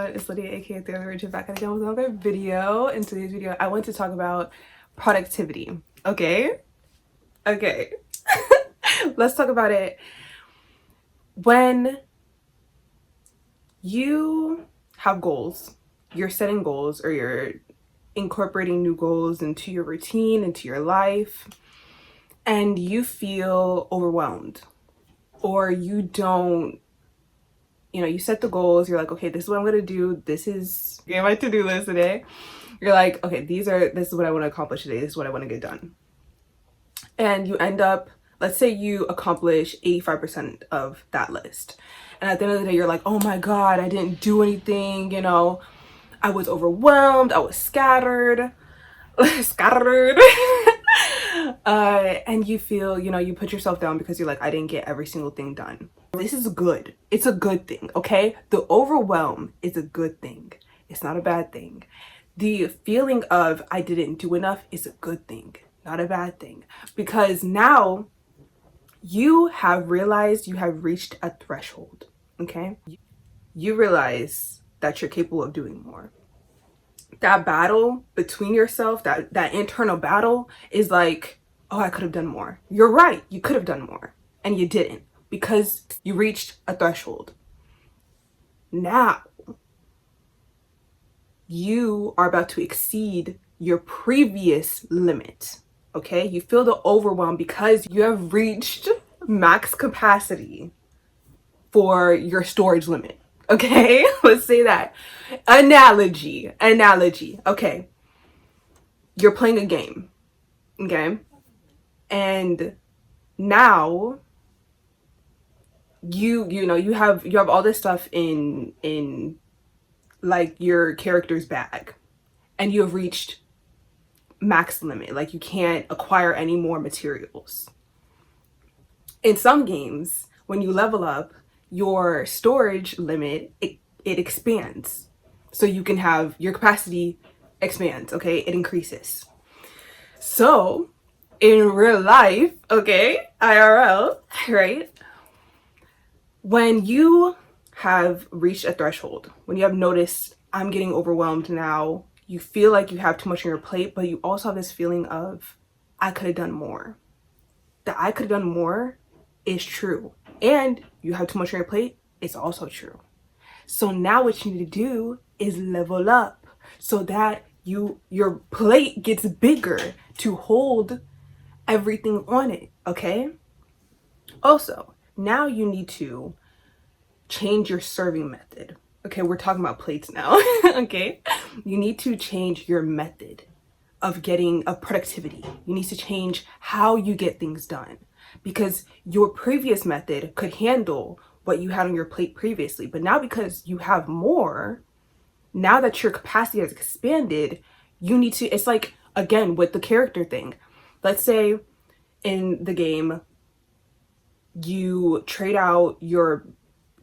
everyone, it's Lydia aka The Other Rachel back again with another video. In today's video I want to talk about productivity. Okay, let's talk about it. When you have goals, you're setting goals or you're incorporating new goals into your routine, into your life, and you feel overwhelmed, or you don't, you set the goals, you're like, okay, this is what I'm gonna do, this is my to-do list today. You're like, okay, this is what I want to accomplish today, this is what I want to get done. And you end up, let's say you accomplish 85% of that list, and at the end of the day you're like, oh my god, I didn't do anything, I was overwhelmed, I was scattered. And you feel, you put yourself down because you're like, I didn't get every single thing done. This is good. It's a good thing, okay? The overwhelm is a good thing. It's not a bad thing. The feeling of I didn't do enough is a good thing, not a bad thing. Because now you have realized you have reached a threshold, okay? You realize that you're capable of doing more. That battle between yourself, that internal battle is like, oh, I could have done more. You're right, you could have done more, and you didn't, because you reached a threshold. Now you are about to exceed your previous limit, okay? You feel the overwhelm because you have reached max capacity for your storage limit. Okay, let's say that. Analogy. Okay, you're playing a game, okay? And now you have all this stuff in like your character's bag, and you have reached max limit. Like, you can't acquire any more materials. In some games, when you level up, your storage limit, it expands. So you can have your capacity expands, okay? It increases. So in real life, okay, IRL, right? When you have reached a threshold, when you have noticed, I'm getting overwhelmed now, you feel like you have too much on your plate, but you also have this feeling of, I could have done more. That I could have done more is true. And you have too much on your plate, it's also true. So now what you need to do is level up so that your plate gets bigger to hold everything on it, okay? Also, now you need to change your serving method. Okay, we're talking about plates now. Okay? You need to change your method of productivity. You need to change how you get things done, because your previous method could handle what you had on your plate previously, but now because you have more, now that your capacity has expanded, you need to, it's like, again, with the character thing. Let's say in the game, you trade out your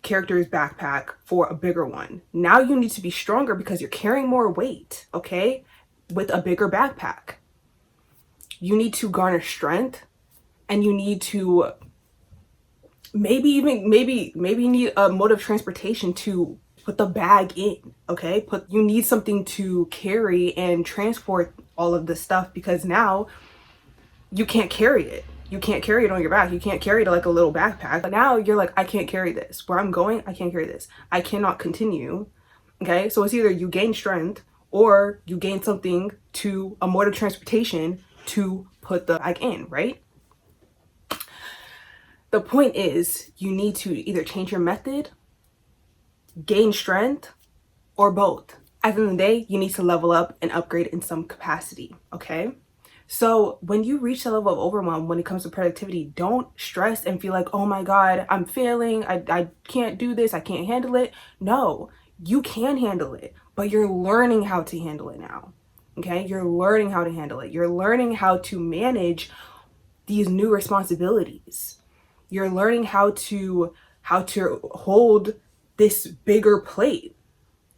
character's backpack for a bigger one. Now you need to be stronger because you're carrying more weight, okay? With a bigger backpack. You need to garner strength, and you need to maybe you need a mode of transportation to put the bag in, okay? You need something to carry and transport all of this stuff, because now you can't carry it. You can't carry it on your back. You can't carry it like a little backpack. But now you're like, I can't carry this. Where I'm going, I can't carry this. I cannot continue, okay? So it's either you gain strength or you gain something to a mode of transportation to put the bag in, right? The point is, you need to either change your method, gain strength, or both. At the end of the day, you need to level up and upgrade in some capacity, okay? So when you reach the level of overwhelm when it comes to productivity, don't stress and feel like, oh my god, I'm failing, I can't do this, I can't handle it. No, you can handle it, but you're learning how to handle it now, okay? You're learning how to handle it. You're learning how to manage these new responsibilities. You're learning how to hold this bigger plate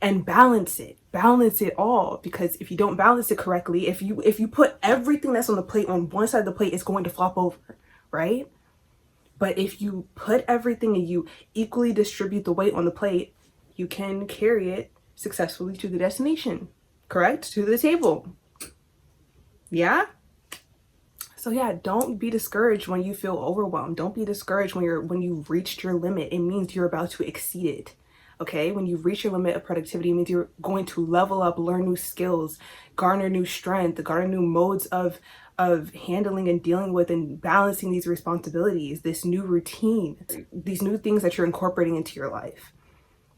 and balance it all, because if you don't balance it correctly, if you put everything that's on the plate on one side of the plate, it's going to flop over, right? But if you put everything and you equally distribute the weight on the plate, you can carry it successfully to the destination, correct? To the table. Yeah? So yeah, don't be discouraged when you feel overwhelmed. Don't be discouraged when you've reached your limit. It means you're about to exceed it. Okay? When you reach your limit of productivity, it means you're going to level up, learn new skills, garner new strength, garner new modes of handling and dealing with and balancing these responsibilities, this new routine, these new things that you're incorporating into your life.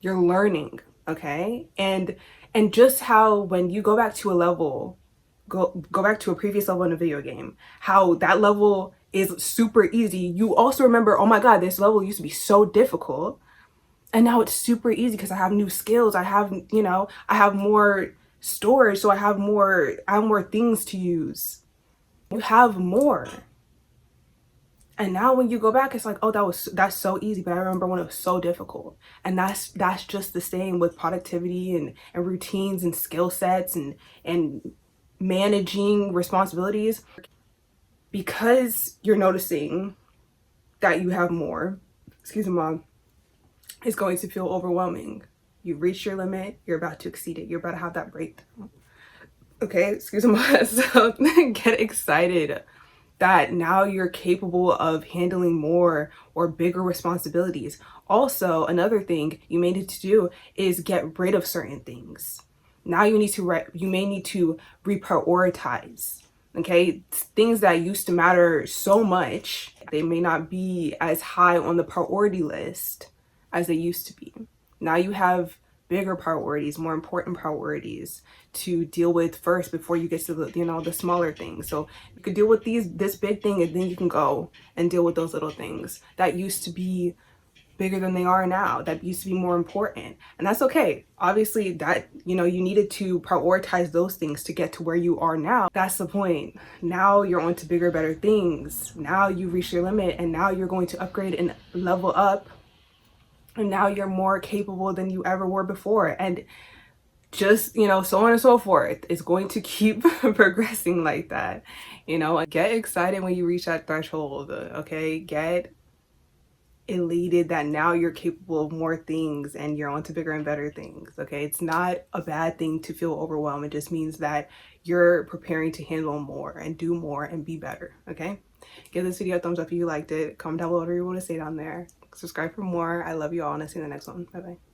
You're learning, okay? And just how when you go back to a level, go back to a previous level in a video game, how that level is super easy. You also remember, oh my God, this level used to be so difficult. And now it's super easy because I have new skills. I have, I have more storage, so I have more things to use. You have more. And now when you go back, it's like, oh, that's so easy. But I remember when it was so difficult. And that's just the same with productivity and routines and skill sets and managing responsibilities. Because you're noticing that you have more, excuse me, mom, it's going to feel overwhelming. You've reached your limit. You're about to exceed it. You're about to have that breakthrough. Okay, excuse me. So get excited that now you're capable of handling more or bigger responsibilities. Also, another thing you may need to do is get rid of certain things. Now you may need to reprioritize. Okay, things that used to matter so much, they may not be as high on the priority list as they used to be. Now you have bigger priorities, more important priorities to deal with first before you get to the smaller things. So you could deal with this big thing, and then you can go and deal with those little things that used to be bigger than they are now, that used to be more important. And that's okay. Obviously that, you needed to prioritize those things to get to where you are now. That's the point. Now you're on to bigger, better things. Now you reach your limit, and now you're going to upgrade and level up. And now you're more capable than you ever were before. And just, so on and so forth. It's going to keep progressing like that. Get excited when you reach that threshold, okay? Get elated that now you're capable of more things and you're on to bigger and better things, okay? It's not a bad thing to feel overwhelmed. It just means that you're preparing to handle more and do more and be better, okay? Give this video a thumbs up if you liked it. Comment down below whatever you want to say down there. Subscribe for more. I love you all, and I'll see you in the next one. Bye bye.